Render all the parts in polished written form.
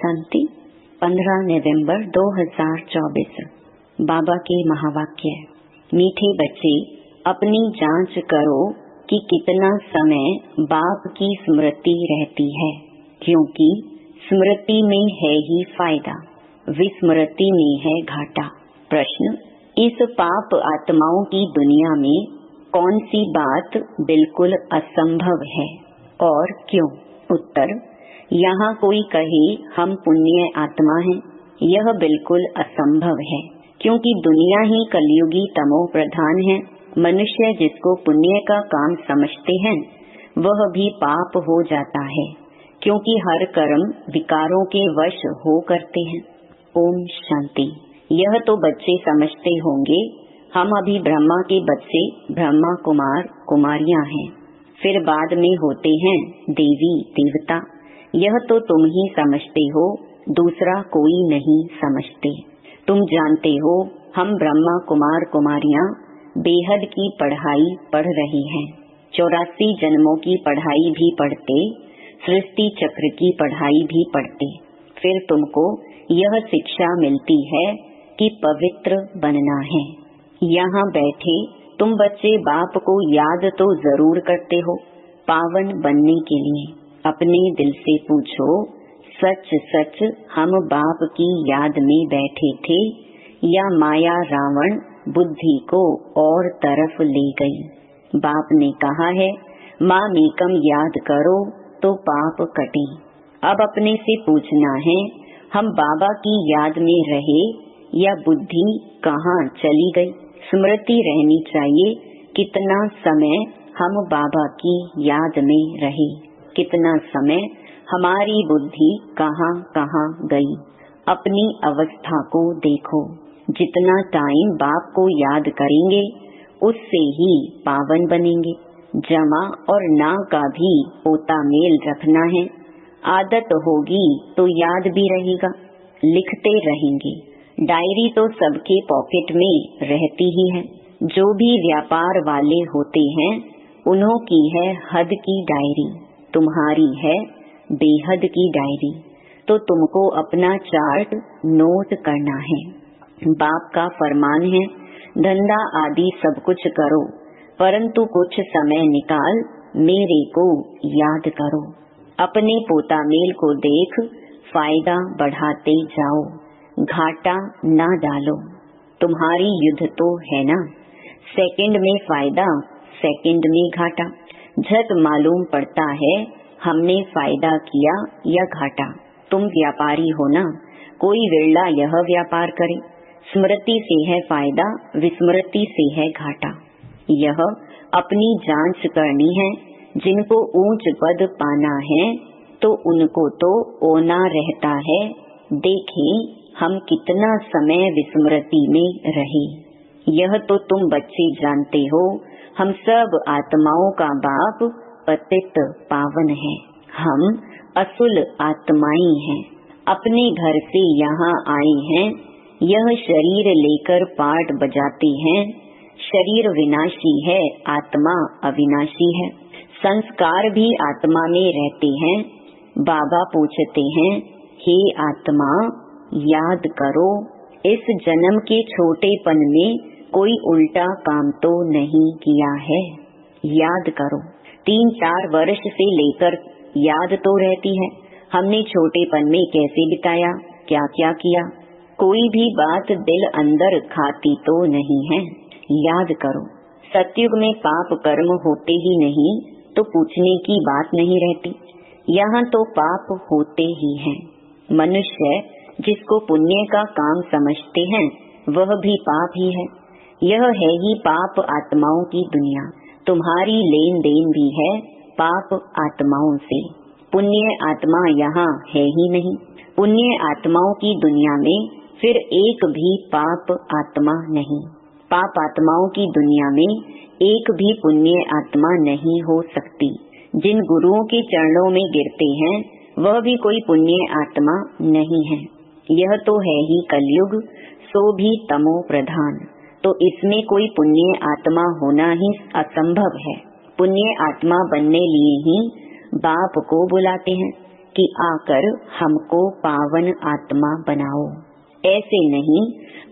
शांति 15 नवंबर 2024। बाबा के महावाक्य। मीठे बच्चे, अपनी जांच करो कि कितना समय बाप की स्मृति रहती है, क्योंकि स्मृति में है ही फायदा, विस्मृति में है घाटा। प्रश्न: इस पाप आत्माओं की दुनिया में कौन सी बात बिल्कुल असंभव है और क्यों? उत्तर: यहाँ कोई कहे हम पुण्य आत्मा हैं, यह बिल्कुल असंभव है, क्योंकि दुनिया ही कलयुगी तमो प्रधान है। मनुष्य जिसको पुण्य का काम समझते हैं वह भी पाप हो जाता है, क्योंकि हर कर्म विकारों के वश हो करते हैं। ओम शांति। यह तो बच्चे समझते होंगे, हम अभी ब्रह्मा के बच्चे ब्रह्मा कुमार कुमारियां हैं, फिर बाद में होते हैं देवी देवता। यह तो तुम ही समझते हो, दूसरा कोई नहीं समझते। तुम जानते हो हम ब्रह्मा कुमार कुमारियां बेहद की पढ़ाई पढ़ रही हैं। 84 जन्मों की पढ़ाई भी पढ़ते, सृष्टि चक्र की पढ़ाई भी पढ़ते। फिर तुमको यह शिक्षा मिलती है कि पवित्र बनना है। यहाँ बैठे तुम बच्चे बाप को याद तो जरूर करते हो, पावन बनने के लिए। अपने दिल से पूछो, सच सच हम बाप की याद में बैठे थे या माया रावण बुद्धि को और तरफ ले गई? बाप ने कहा है, मामेकम याद करो तो पाप कटे। अब अपने से पूछना है, हम बाबा की याद में रहे या बुद्धि कहाँ चली गई? स्मृति रहनी चाहिए, कितना समय हम बाबा की याद में रहे, कितना समय हमारी बुद्धि कहाँ कहाँ गई। अपनी अवस्था को देखो, जितना टाइम बाप को याद करेंगे उससे ही पावन बनेंगे। जमा और ना का भी पोता मेल रखना है। आदत होगी तो याद भी रहेगा, लिखते रहेंगे। डायरी तो सबके पॉकेट में रहती ही है। जो भी व्यापार वाले होते हैं उन्हों की है हद की डायरी, तुम्हारी है बेहद की डायरी। तो तुमको अपना चार्ट नोट करना है। बाप का फरमान है, धंधा आदि सब कुछ करो, परंतु कुछ समय निकाल मेरे को याद करो। अपने पोता मेल को देख फायदा बढ़ाते जाओ, घाटा ना डालो। तुम्हारी युद्ध तो है ना, सेकंड में फायदा सेकंड में घाटा। झट मालूम पड़ता है हमने फायदा किया या घाटा। तुम व्यापारी हो ना, कोई विरला यह व्यापार करे। स्मृति से है फायदा, विस्मृति से है घाटा। यह अपनी जांच करनी है। जिनको ऊंच पद पाना है तो उनको तो ओना रहता है। देखें हम कितना समय विस्मृति में रहे। यह तो तुम बच्चे जानते हो, हम सब आत्माओं का बाप पतित पावन है। हम असुल आत्माएं हैं, अपने घर से यहाँ आए हैं। यह शरीर लेकर पाठ बजाते हैं। शरीर विनाशी है, आत्मा अविनाशी है। संस्कार भी आत्मा में रहते हैं। बाबा पूछते हैं, हे आत्मा याद करो, इस जन्म के छोटेपन में कोई उल्टा काम तो नहीं किया है। याद करो। 3-4 वर्ष से लेकर याद तो रहती है, हमने छोटेपन में कैसे बिताया, क्या क्या किया। कोई भी बात दिल अंदर खाती तो नहीं है। याद करो। सतयुग में पाप कर्म होते ही नहीं तो पूछने की बात नहीं रहती। यहाँ तो पाप होते ही हैं। मनुष्य जिसको पुण्य का काम समझते हैं वह भी पाप ही है। यह है ही पाप आत्माओं की दुनिया। तुम्हारी लेन देन भी है पाप आत्माओं से। पुण्य आत्मा यहाँ है ही नहीं। पुण्य आत्माओं की दुनिया में फिर एक भी पाप आत्मा नहीं। पाप आत्माओं की दुनिया में एक भी पुण्य आत्मा नहीं हो सकती। जिन गुरुओं के चरणों में गिरते हैं वह भी कोई पुण्य आत्मा नहीं है। यह तो है ही कलयुग, सो भी तमो प्रधान। तो इसमें कोई पुण्य आत्मा होना ही असंभव है। पुण्य आत्मा बनने लिए ही बाप को बुलाते हैं। कि आकर हमको पावन आत्मा बनाओ। ऐसे नहीं,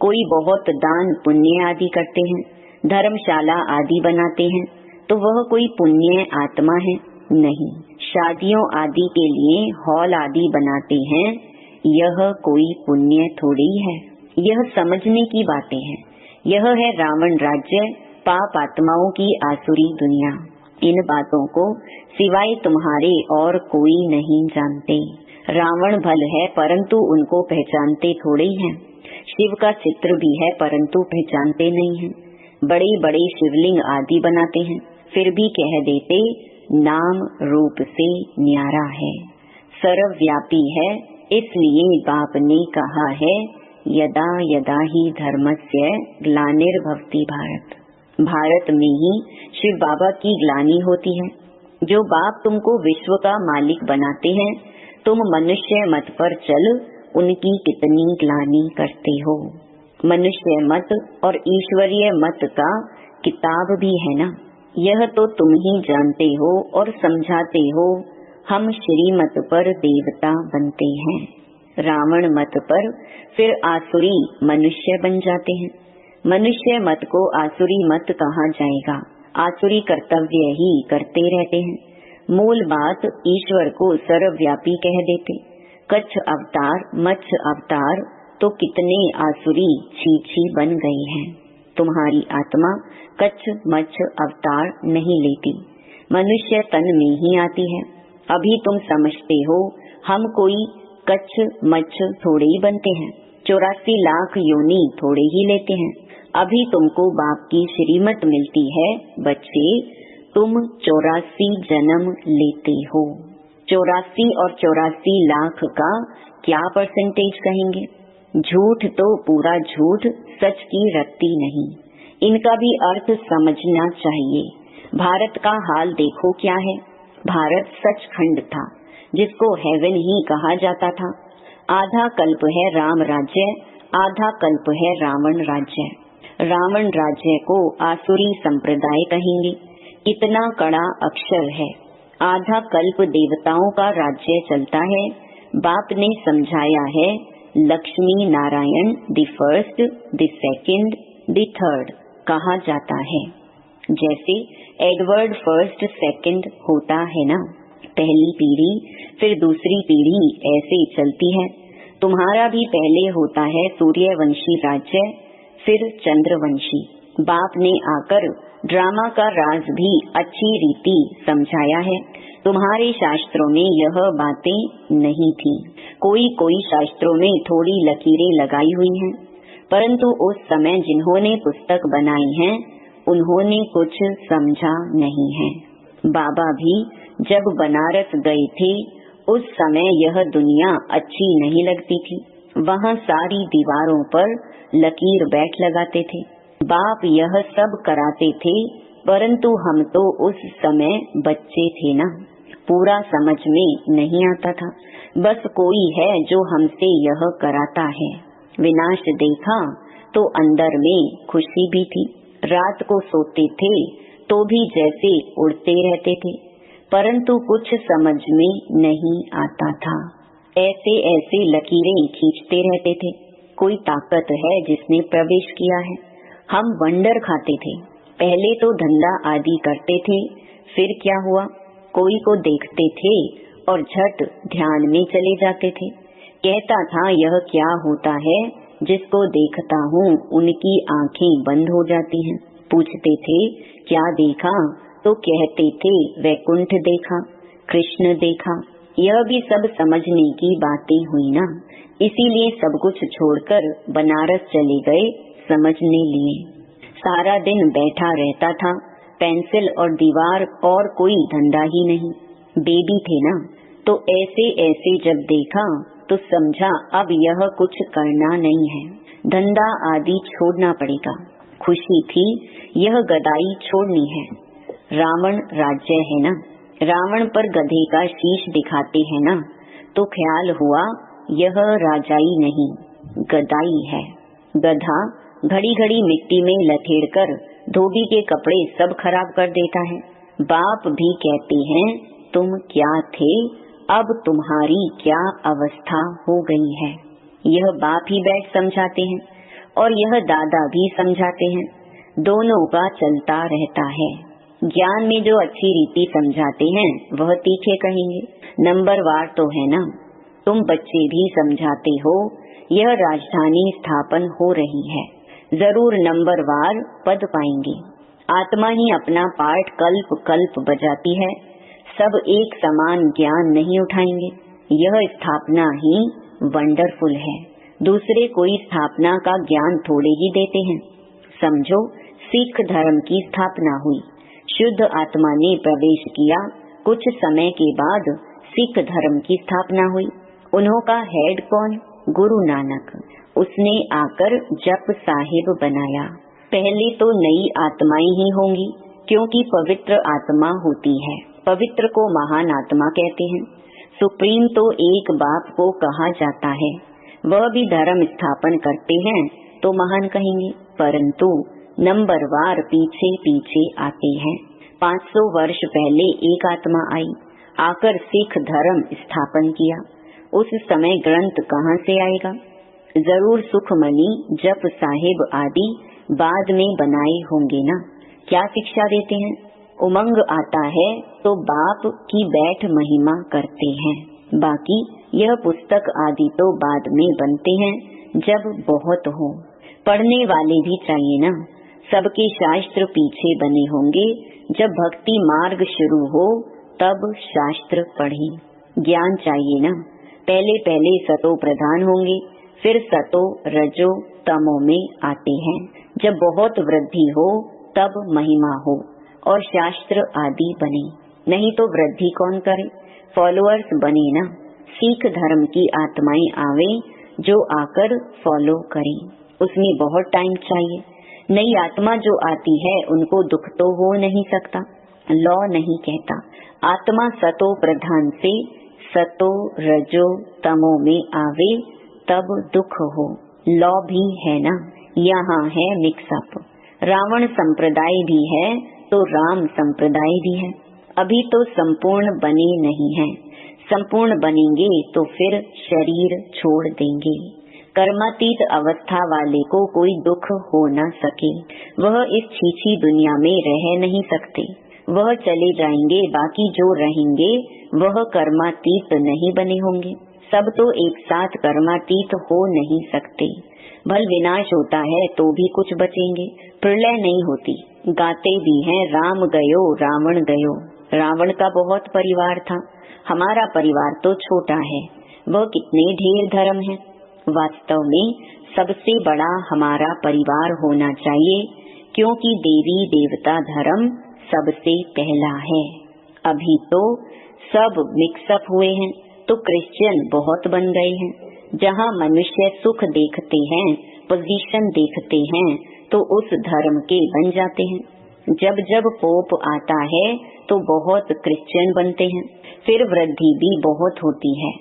कोई बहुत दान पुण्य आदि करते हैं, धर्मशाला आदि बनाते हैं, तो वह कोई पुण्य आत्मा है? नहीं। शादियों आदि के लिए हॉल आदि बनाते हैं, यह कोई पुण्य थोड़ी है। यह समझने की बातें हैं। यह है रावण राज्य, पाप आत्माओं की आसुरी दुनिया। इन बातों को सिवाय तुम्हारे और कोई नहीं जानते। रावण भल है परंतु उनको पहचानते थोड़े ही हैं। शिव का चित्र भी है परंतु पहचानते नहीं हैं। बड़े बड़े शिवलिंग आदि बनाते हैं, फिर भी कह देते नाम रूप से न्यारा है, सर्वव्यापी है। इसलिए बाप ने कहा है यदा यदा ही धर्मस्य ग्लानिर्भवति भारत। भारत में ही शिव बाबा की ग्लानि होती है। जो बाप तुमको विश्व का मालिक बनाते हैं, तुम मनुष्य मत पर चल उनकी कितनी ग्लानि करते हो। मनुष्य मत और ईश्वरीय मत का किताब भी है ना, यह तो तुम ही जानते हो और समझाते हो। हम श्रीमत पर देवता बनते हैं, रावण मत पर फिर आसुरी मनुष्य बन जाते हैं। मनुष्य मत को आसुरी मत कहा जाएगा, आसुरी कर्तव्य ही करते रहते हैं। मूल बात ईश्वर को सर्वव्यापी कह देते। कच्छ अवतार मत्स्य अवतार तो कितने आसुरी छी बन गए हैं। तुम्हारी आत्मा कच्छ मत्स्य अवतार नहीं लेती, मनुष्य तन में ही आती है। अभी तुम समझते हो हम कोई कच्छ मत्स्य थोड़े ही बनते हैं, 84 लाख योनि थोड़े ही लेते हैं। अभी तुमको बाप की श्रीमत मिलती है, बच्चे तुम 84 जन्म लेते हो। 84 और 84 लाख का क्या परसेंटेज कहेंगे? झूठ तो पूरा झूठ, सच की रत्ती नहीं। इनका भी अर्थ समझना चाहिए। भारत का हाल देखो क्या है। भारत सचखंड था, जिसको हेवन ही कहा जाता था। आधा कल्प है राम राज्य, आधा कल्प है रावण राज्य। रावण राज्य को आसुरी संप्रदाय कहेंगे। इतना कड़ा अक्षर है। आधा कल्प देवताओं का राज्य चलता है। बाप ने समझाया है Lakshmi Narayan the first, the second, the third कहा जाता है। जैसे एडवर्ड फर्स्ट सेकंड होता है ना, पहली पीढ़ी फिर दूसरी पीढ़ी ऐसे चलती है। तुम्हारा भी पहले होता है सूर्यवंशी राज्य, फिर चंद्रवंशी। बाप ने आकर ड्रामा का राज भी अच्छी रीति समझाया है। तुम्हारे शास्त्रों में यह बातें नहीं थी। कोई कोई शास्त्रों में थोड़ी लकीरें लगाई हुई हैं, परंतु उस समय जिन्होंने पुस्तक बनाई है उन्होंने कुछ समझा नहीं है। बाबा भी जब बनारस गए थे उस समय यह दुनिया अच्छी नहीं लगती थी। वहाँ सारी दीवारों पर लकीर बैठ लगाते थे। बाप यह सब कराते थे, परंतु हम तो उस समय बच्चे थे ना, पूरा समझ में नहीं आता था। बस कोई है जो हमसे यह कराता है। विनाश देखा तो अंदर में खुशी भी थी। रात को सोते थे तो भी जैसे उड़ते रहते थे, परंतु कुछ समझ में नहीं आता था। ऐसे ऐसे लकीरें खींचते रहते थे। कोई ताकत है जिसने प्रवेश किया है। हम वंडर खाते थे। पहले तो धंधा आदि करते थे, फिर क्या हुआ, कोई को देखते थे और झट ध्यान में चले जाते थे। कहता था यह क्या होता है, जिसको देखता हूँ उनकी आंखें बंद हो जाती हैं। पूछते थे क्या देखा, तो कहते थे वैकुंठ देखा, कृष्ण देखा। यह भी सब समझने की बातें हुई ना, इसीलिए सब कुछ छोड़कर बनारस चले गए समझने लिए। सारा दिन बैठा रहता था, पेंसिल और दीवार और कोई धंधा ही नहीं। बेबी थे ना, तो ऐसे ऐसे जब देखा तो समझा अब यह कुछ करना नहीं है, धंधा आदि छोड़ना पड़ेगा। खुशी थी, यह गदाई छोड़नी है। रावण राज्य है ना, रावण पर गधे का शीश दिखाते हैं ना, तो ख्याल हुआ यह राजाई नहीं गदाई है। गधा घड़ी घड़ी मिट्टी में लथेड़कर धोबी के कपड़े सब खराब कर देता है। बाप भी कहते हैं तुम क्या थे अब तुम्हारी क्या अवस्था हो गई है। यह बाप ही बैठ समझाते हैं और यह दादा भी समझाते हैं, दोनों का चलता रहता है। ज्ञान में जो अच्छी रीति समझाते हैं वह तीखे कहेंगे, नंबरवार तो है ना। तुम बच्चे भी समझाते हो यह राजधानी स्थापन हो रही है, जरूर नंबरवार पद पाएंगे। आत्मा ही अपना पाठ कल्प कल्प बजाती है, सब एक समान ज्ञान नहीं उठाएंगे। यह स्थापना ही वंडरफुल है, दूसरे कोई स्थापना का ज्ञान थोड़े ही देते हैं। समझो, सिख धर्म की स्थापना हुई, शुद्ध आत्मा ने प्रवेश किया, कुछ समय के बाद सिख धर्म की स्थापना हुई। उन्हों का हेड कौन? गुरु नानक। उसने आकर जप साहिब बनाया। पहले तो नई आत्माएं ही होंगी, क्योंकि पवित्र आत्मा होती है। पवित्र को महान आत्मा कहते हैं। सुप्रीम तो एक बाप को कहा जाता है, वह भी धर्म स्थापन करते हैं तो महान कहेंगे, परंतु नंबरवार पीछे पीछे आते हैं। 500 वर्ष पहले एक आत्मा आई, आकर सिख धर्म स्थापन किया। उस समय ग्रंथ कहाँ से आएगा? जरूर सुखमणि, जप साहिब आदि बाद में बनाए होंगे ना। क्या शिक्षा देते हैं? उमंग आता है तो बाप की बैठ महिमा करते हैं, बाकी यह पुस्तक आदि तो बाद में बनते हैं जब बहुत हो। पढ़ने वाले भी चाहिए ना, सबके शास्त्र पीछे बने होंगे। जब भक्ति मार्ग शुरू हो तब शास्त्र पढ़े। ज्ञान चाहिए ना। पहले पहले सतो प्रधान होंगे, फिर सतो रजो तमो में आते हैं। जब बहुत वृद्धि हो तब महिमा हो और शास्त्र आदि बने, नहीं तो वृद्धि कौन करे? फॉलोअर्स बने ना। सिख धर्म की आत्माएं आवे जो आकर फॉलो करें, उसमें बहुत टाइम चाहिए। नई आत्मा जो आती है उनको दुख तो हो नहीं सकता, लॉ नहीं कहता। आत्मा सतो प्रधान से सतो रजो तमो में आवे तब दुख हो, लॉ भी है ना। यहाँ है मिक्सअप। रावण संप्रदाय भी है तो राम संप्रदाय भी है। अभी तो संपूर्ण बने नहीं हैं, संपूर्ण बनेंगे तो फिर शरीर छोड़ देंगे। कर्मातीत अवस्था वाले को कोई दुख हो न सके, वह इस छीछी दुनिया में रह नहीं सकते। वह चले जाएंगे, बाकी जो रहेंगे वह कर्मातीत नहीं बने होंगे। सब तो एक साथ कर्मातीत हो नहीं सकते। भल विनाश होता है तो भी कुछ बचेंगे, प्रलय नहीं होती। गाते भी हैं राम गयो रावण गयो। रावण का बहुत परिवार था, हमारा परिवार तो छोटा है, वह कितने ढेर धर्म है। वास्तव में सबसे बड़ा हमारा परिवार होना चाहिए, क्योंकि देवी देवता धर्म सबसे पहला है। अभी तो सब मिक्सअप हुए हैं तो क्रिश्चियन बहुत बन गए हैं। जहाँ मनुष्य सुख देखते हैं, पोजीशन देखते हैं, तो उस धर्म के बन जाते हैं। जब जब पोप आता है तो बहुत क्रिश्चियन बनते हैं, फिर वृद्धि भी बहुत होती है।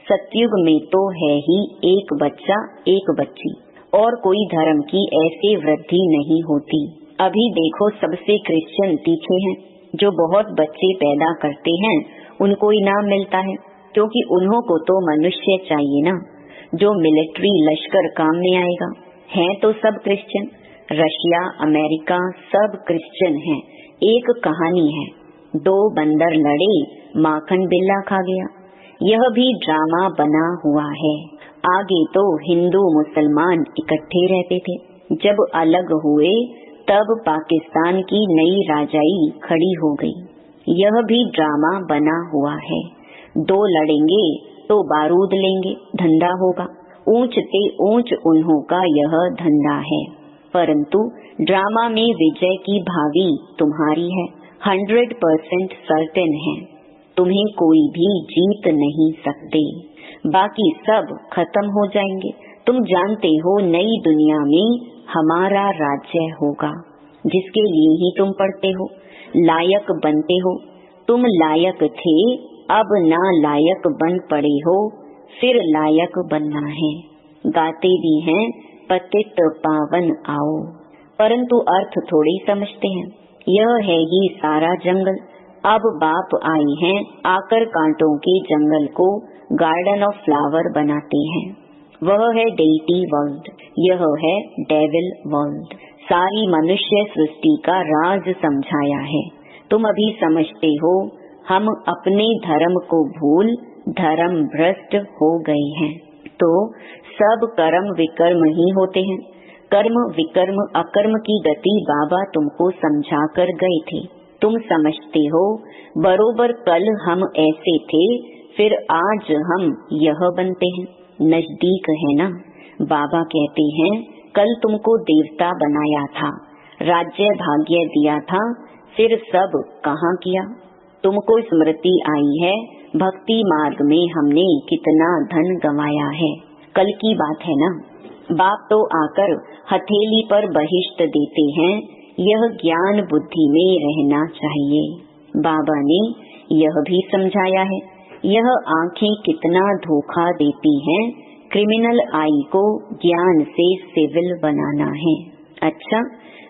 सतयुग में तो है ही एक बच्चा एक बच्ची, और कोई धर्म की ऐसे वृद्धि नहीं होती। अभी देखो सबसे क्रिश्चियन तीखे हैं, जो बहुत बच्चे पैदा करते हैं उनको इनाम मिलता है, क्योंकि उन्हों को तो मनुष्य चाहिए ना, जो मिलिट्री लश्कर काम में आएगा। हैं तो सब क्रिश्चियन, रशिया अमेरिका सब क्रिश्चियन हैं। एक कहानी है, 2 बंदर लड़े, माखन बिल्ला खा गया। यह भी ड्रामा बना हुआ है। आगे तो हिंदू मुसलमान इकट्ठे रहते थे, जब अलग हुए तब पाकिस्तान की नई राजाई खड़ी हो गई। यह भी ड्रामा बना हुआ है। 2 लड़ेंगे तो बारूद लेंगे, धंधा होगा। ऊंच से ऊंच उन्हों का यह धंधा है, परंतु ड्रामा में विजय की भावी तुम्हारी है। 100% सर्टेन है, तुम्हें कोई भी जीत नहीं सकते। बाकी सब खत्म हो जाएंगे। तुम जानते हो नई दुनिया में हमारा राज्य होगा, जिसके लिए ही तुम पढ़ते हो, लायक बनते हो। तुम लायक थे, अब ना लायक बन पड़े हो, फिर लायक बनना है। गाते भी हैं पतित पावन आओ, परंतु अर्थ थोड़ी समझते हैं। यह है ही सारा जंगल, अब बाप आई हैं, आकर कांटों के जंगल को गार्डन ऑफ फ्लावर बनाते हैं। वह है डेटी वर्ल्ड, यह है डेविल वर्ल्ड। सारी मनुष्य सृष्टि का राज समझाया है। तुम अभी समझते हो हम अपने धर्म को भूल धर्म भ्रष्ट हो गए हैं। तो सब कर्म विकर्म ही होते हैं। कर्म विकर्म अकर्म की गति बाबा तुमको समझा कर गए थे। तुम समझते हो बरोबर कल हम ऐसे थे, फिर आज हम यह बनते हैं। नजदीक है ना। बाबा कहते हैं कल तुमको देवता बनाया था, राज्य भाग्य दिया था, फिर सब कहाँ किया। तुमको स्मृति आई है भक्ति मार्ग में हमने कितना धन गंवाया है। कल की बात है ना। बाप तो आकर हथेली पर बहिष्ट देते हैं, यह ज्ञान बुद्धि में रहना चाहिए। बाबा ने यह भी समझाया है, यह आँखें कितना धोखा देती हैं। क्रिमिनल आई को ज्ञान से सिविल बनाना है। अच्छा,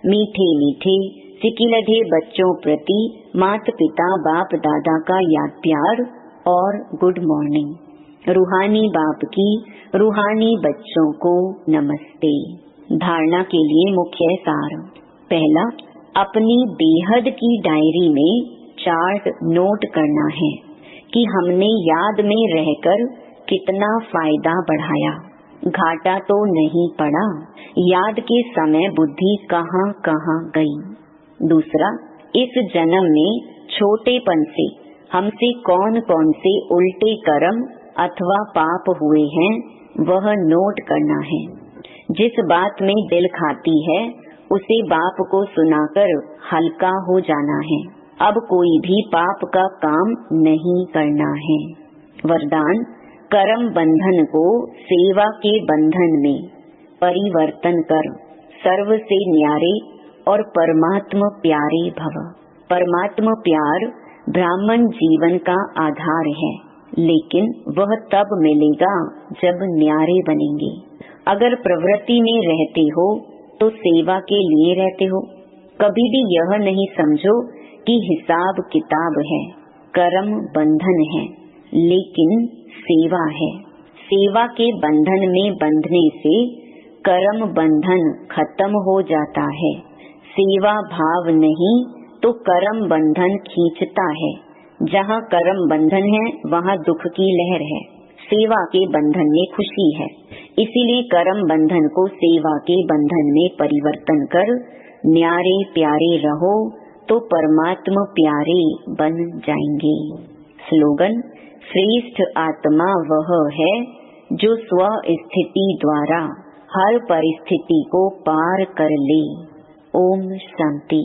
मीठे मीठे सिकिलधे बच्चों प्रति माता पिता बाप दादा का याद प्यार और गुड मॉर्निंग। रूहानी बाप की रूहानी बच्चों को नमस्ते। धारणा के लिए मुख्य सार। पहला, अपनी बेहद की डायरी में चार्ट नोट करना है कि हमने याद में रहकर कितना फायदा बढ़ाया। घाटा तो नहीं पड़ा। याद के समय बुद्धि कहाँ कहाँ गई। दूसरा, इस जन्म में छोटेपन से हमसे कौन कौन से उल्टे कर्म अथवा पाप हुए हैं वह नोट करना है। जिस बात में दिल खाती है उसे बाप को सुनाकर हल्का हो जाना है। अब कोई भी पाप का काम नहीं करना है। वरदान, कर्म बंधन को सेवा के बंधन में परिवर्तन कर सर्व से न्यारे और परमात्मा प्यारे भव। परमात्मा प्यार ब्राह्मण जीवन का आधार है, लेकिन वह तब मिलेगा जब न्यारे बनेंगे। अगर प्रवृत्ति में रहते हो तो सेवा के लिए रहते हो। कभी भी यह नहीं समझो कि हिसाब किताब है, कर्म बंधन है, लेकिन सेवा है। सेवा के बंधन में बंधने से कर्म बंधन खत्म हो जाता है। सेवा भाव नहीं तो कर्म बंधन खींचता है। जहाँ कर्म बंधन है वहाँ दुख की लहर है। सेवा के बंधन में खुशी है। इसीलिए कर्म बंधन को सेवा के बंधन में परिवर्तन कर न्यारे प्यारे रहो तो परमात्मा प्यारे बन जाएंगे। स्लोगन, श्रेष्ठ आत्मा वह है जो स्व स्थिति द्वारा हर परिस्थिति को पार कर ले। ओम शांति।